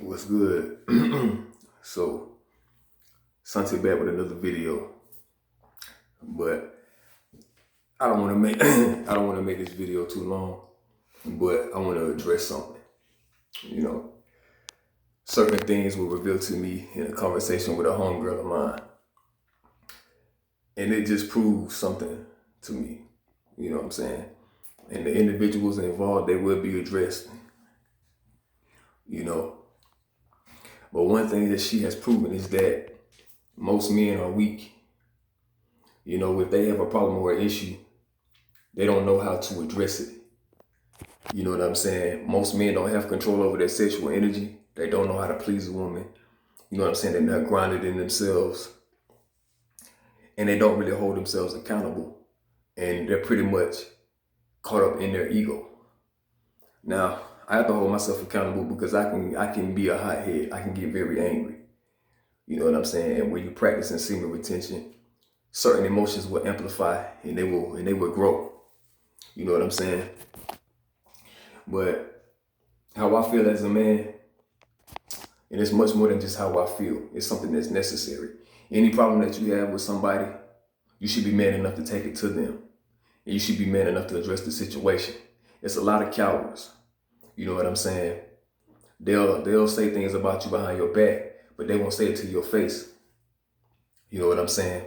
What's good? So, Sunday back with another video, but I don't want to make I don't want to make this video too long, but I want to address something. You know, certain things were revealed to me in a conversation with a homegirl of mine, and it just proves something to me. You know what I'm saying? And the individuals involved, they will be addressed. You know, but one thing that she has proven is that most men are weak. You know, if they have a problem or an issue, they don't know how to address it. You know what I'm saying? Most men don't have control over their sexual energy. They don't know how to please a woman. You know what I'm saying? They're not grounded in themselves. And they don't really hold themselves accountable. And they're pretty much caught up in their ego. Now, I have to hold myself accountable because I can be a hothead. I can get very angry. You know what I'm saying? And when you practice in semen retention, certain emotions will amplify and they will grow. You know what I'm saying? But how I feel as a man, and it's much more than just how I feel. It's something that's necessary. Any problem that you have with somebody, you should be man enough to take it to them. And you should be man enough to address the situation. It's a lot of cowards. You know what I'm saying? They'll say things about you behind your back, but they won't say it to your face. You know what I'm saying?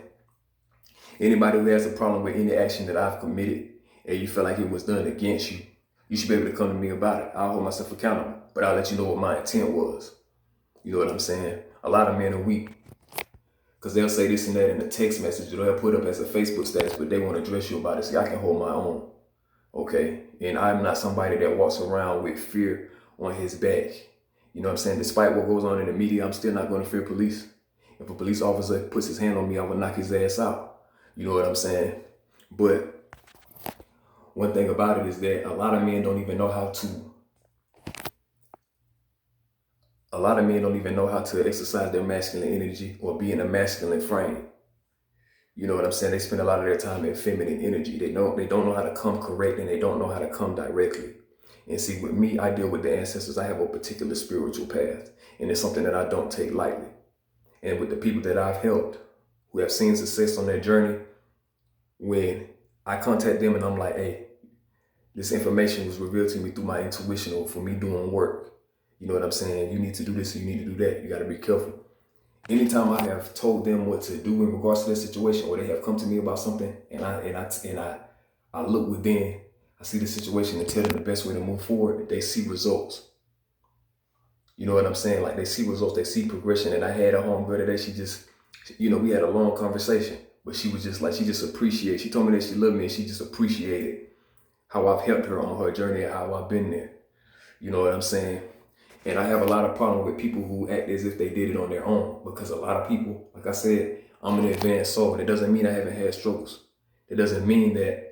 Anybody who has a problem with any action that I've committed and you feel like it was done against you, you should be able to come to me about it. I'll hold myself accountable, but I'll let you know what my intent was. You know what I'm saying? A lot of men are weak because they'll say this and that in a text message or they'll put up as a Facebook status, but they won't address you about it. See, I can hold my own, okay? And I'm not somebody that walks around with fear on his back. You know what I'm saying? Despite what goes on in the media, I'm still not going to fear police. If a police officer puts his hand on me, I will knock his ass out. You know what I'm saying? But one thing about it is that a lot of men don't even know how to exercise their masculine energy or be in a masculine frame. You know what I'm saying? They spend a lot of their time in feminine energy. They don't know how to come correct and they don't know how to come directly. And see, with me, I deal with the ancestors. I have a particular spiritual path, and it's something that I don't take lightly. And with the people that I've helped who have seen success on their journey, when I contact them and I'm like, hey, this information was revealed to me through my intuition or for me doing work. You know what I'm saying? You need to do this, you need to do that. You got to be careful. Anytime I have told them what to do in regards to their situation, or they have come to me about something, and I look within, I see the situation and tell them the best way to move forward, they see results. You know what I'm saying? Like they see results, they see progression. And I had a homegirl today, we had a long conversation, but she was just like, she just appreciated. She told me that she loved me and she just appreciated how I've helped her on her journey and how I've been there. You know what I'm saying? And I have a lot of problem with people who act as if they did it on their own, because a lot of people, like I said, I'm an advanced soul. It doesn't mean I haven't had struggles. It doesn't mean that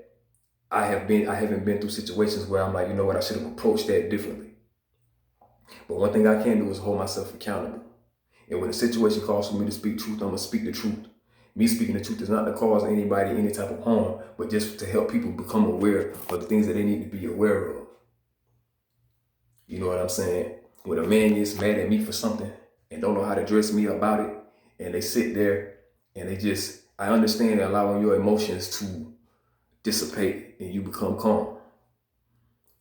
I haven't been through situations where I'm like, you know what, I should have approached that differently. But one thing I can do is hold myself accountable. And when a situation calls for me to speak truth, I'm gonna speak the truth. Me speaking the truth is not to cause anybody any type of harm, but just to help people become aware of the things that they need to be aware of. You know what I'm saying? When a man gets mad at me for something and don't know how to address me about it, and they sit there and I understand allowing your emotions to dissipate and you become calm.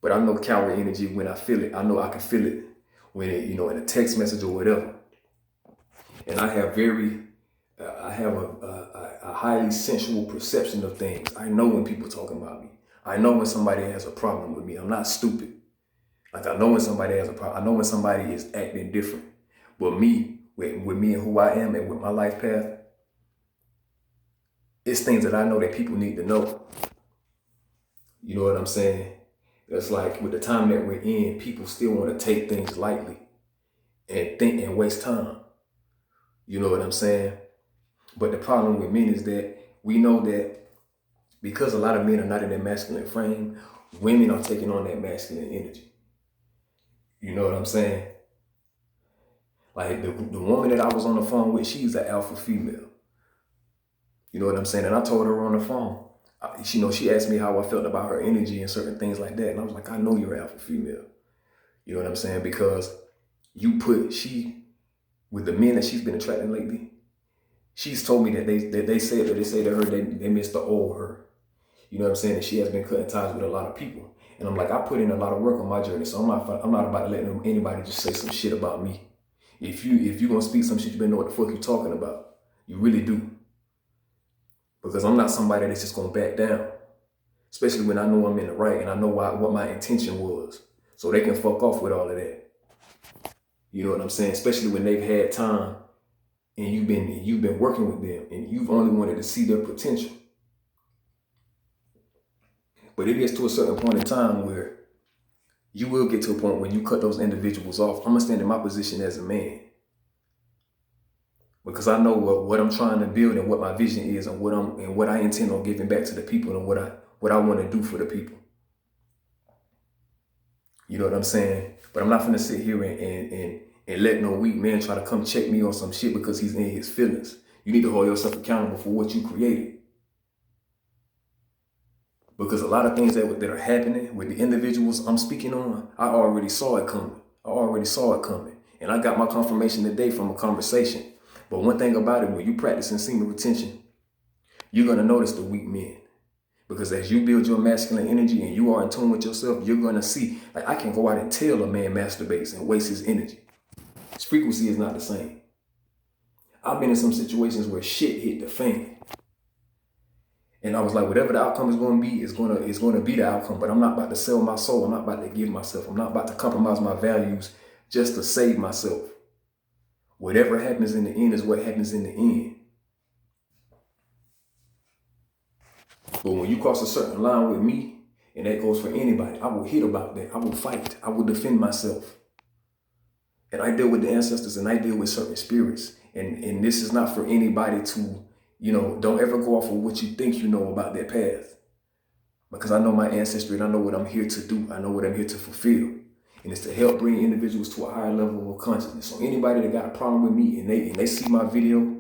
But I know coward energy when I feel it. I know I can feel it when in a text message or whatever. And I have a highly sensual perception of things. I know when people talking about me. I know when somebody has a problem with me. I'm not stupid. Like I know when somebody has a problem. I know when somebody is acting different. But me, with me and who I am and with my life path, it's things that I know that people need to know. You know what I'm saying? It's like with the time that we're in, people still want to take things lightly and think and waste time. You know what I'm saying? But the problem with men is that we know that because a lot of men are not in their masculine frame, women are taking on that masculine energy. You know what I'm saying? Like the woman that I was on the phone with, she's an alpha female. You know what I'm saying? And I told her on the phone, she asked me how I felt about her energy and certain things like that. And I was like, I know you're an alpha female. You know what I'm saying? Because with the men that she's been attracting lately, she's told me that they say to her they miss the old her. You know what I'm saying? And she has been cutting ties with a lot of people. And I'm like, I put in a lot of work on my journey, so I'm not about to let anybody just say some shit about me. If you gonna speak some shit, you better know what the fuck you talking about. You really do. Because I'm not somebody that's just gonna back down. Especially when I know I'm in the right and I know what my intention was. So they can fuck off with all of that. You know what I'm saying? Especially when they've had time and you've been working with them and you've only wanted to see their potential. But it gets to a certain point in time where you will get to a point when you cut those individuals off. I'm gonna stand in my position as a man. Because I know what I'm trying to build and what my vision is and what I intend on giving back to the people and what I want to do for the people. You know what I'm saying? But I'm not gonna sit here and let no weak man try to come check me on some shit because he's in his feelings. You need to hold yourself accountable for what you created. Because a lot of things that are happening with the individuals I'm speaking on, I already saw it coming. And I got my confirmation today from a conversation. But one thing about it, when you practicing semen retention, you're going to notice the weak men. Because as you build your masculine energy and you are in tune with yourself, you're going to see, like, I can go out and tell a man masturbates and wastes his energy. His frequency is not the same. I've been in some situations where shit hit the fan. And I was like, whatever the outcome is going to be, is going to be the outcome. But I'm not about to sell my soul. I'm not about to give myself. I'm not about to compromise my values just to save myself. Whatever happens in the end is what happens in the end. But when you cross a certain line with me, and that goes for anybody, I will hit about that. I will fight. I will defend myself. And I deal with the ancestors and I deal with certain spirits. And this is not for anybody to, don't ever go off of what you think you know about their path. Because I know my ancestry and I know what I'm here to do. I know what I'm here to fulfill. And it's to help bring individuals to a higher level of consciousness. So anybody that got a problem with me and they see my video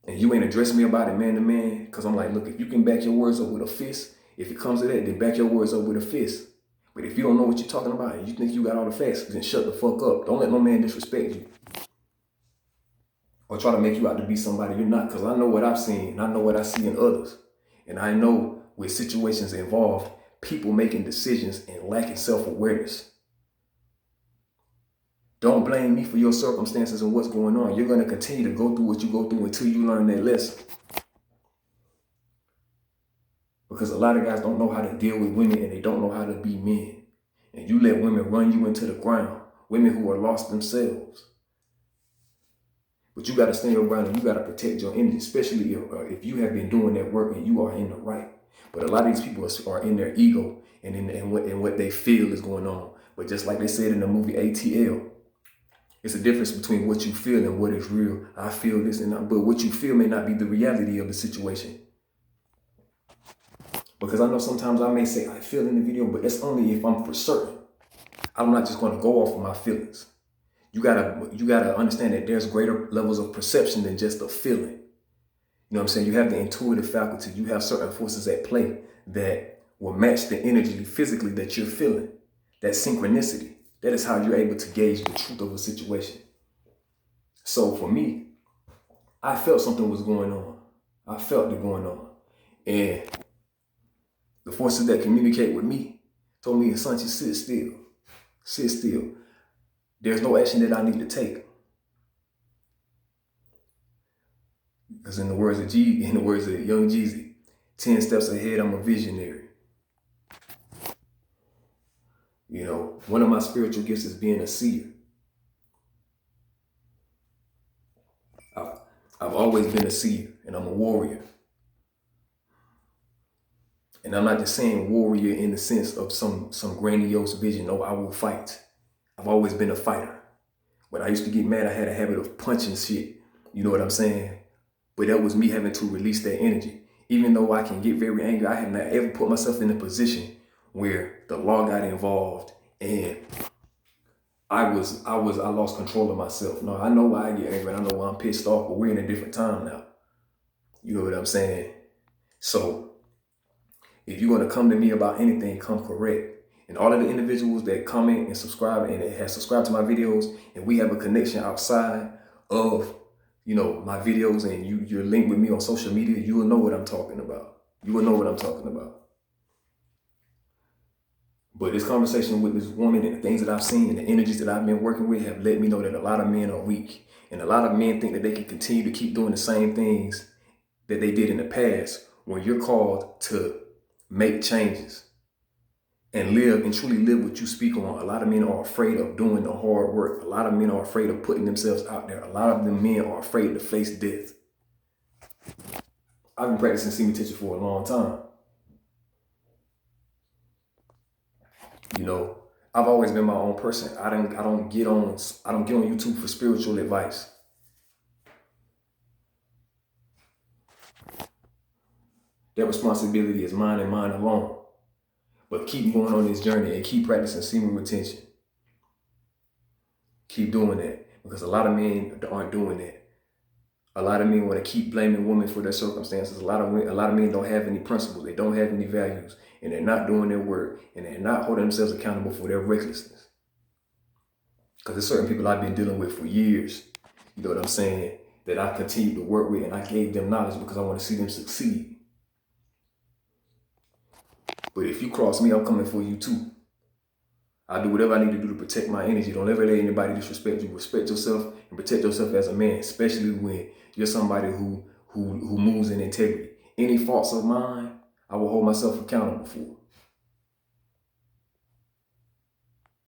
and you ain't addressing me about it man to man, because I'm like, look, if you can back your words up with a fist, if it comes to that, then back your words up with a fist. But if you don't know what you're talking about and you think you got all the facts, then shut the fuck up. Don't let no man disrespect you. Or try to make you out to be somebody you're not, because I know what I've seen and I know what I see in others. And I know with situations involved, people making decisions and lacking self-awareness. Don't blame me for your circumstances and what's going on. You're going to continue to go through what you go through until you learn that lesson. Because a lot of guys don't know how to deal with women and they don't know how to be men. And you let women run you into the ground. Women who are lost themselves. But you got to stand your ground and you got to protect your energy, especially if you have been doing that work and you are in the right. But a lot of these people are in their ego and in what they feel is going on. But just like they said in the movie ATL, it's a difference between what you feel and what is real. I feel this, but what you feel may not be the reality of the situation. Because I know sometimes I may say I feel in the video, but that's only if I'm for certain. I'm not just going to go off of my feelings. You gotta understand that there's greater levels of perception than just a feeling. You know what I'm saying? You have the intuitive faculty. You have certain forces at play that will match the energy physically that you're feeling. That synchronicity. That is how you're able to gauge the truth of a situation. So for me, I felt something was going on. I felt it going on. And the forces that communicate with me told me, son, just sit still. Sit still. There's no action that I need to take. Because in the words of Young Jeezy, 10 steps ahead, I'm a visionary. One of my spiritual gifts is being a seer. I've always been a seer, and I'm a warrior. And I'm not just saying warrior in the sense of some grandiose vision. No, I will fight. I've always been a fighter. When I used to get mad, I had a habit of punching shit. You know what I'm saying? But that was me having to release that energy. Even though I can get very angry, I have not ever put myself in a position where the law got involved and I lost control of myself. No, I know why I get angry. I know why I'm pissed off, but we're in a different time now. You know what I'm saying? So if you're going to come to me about anything, come correct. And all of the individuals that comment and subscribe and have subscribed to my videos, and we have a connection outside of, you know, my videos, and you're linked with me on social media, you will know what I'm talking about. You will know what I'm talking about. But this conversation with this woman and the things that I've seen and the energies that I've been working with have let me know that a lot of men are weak. And a lot of men think that they can continue to keep doing the same things that they did in the past, when you're called to make changes and live and truly live what you speak on. A lot of men are afraid of doing the hard work. A lot of men are afraid of putting themselves out there. A lot of the men are afraid to face death. I've been practicing semen retention for a long time. You know, I've always been my own person. I don't get on YouTube for spiritual advice. That responsibility is mine and mine alone. But keep going on this journey and keep practicing semen retention. Keep doing that, because a lot of men aren't doing that. A lot of men want to keep blaming women for their circumstances. A lot of men don't have any principles. They don't have any values, and they're not doing their work, and they're not holding themselves accountable for their recklessness. Because there's certain people I've been dealing with for years, you know what I'm saying, that I continue to work with, and I gave them knowledge because I want to see them succeed. But if you cross me, I'm coming for you too. I do whatever I need to do to protect my energy. Don't ever let anybody disrespect you. Respect yourself and protect yourself as a man, especially when you're somebody who moves in integrity. Any faults of mine, I will hold myself accountable for.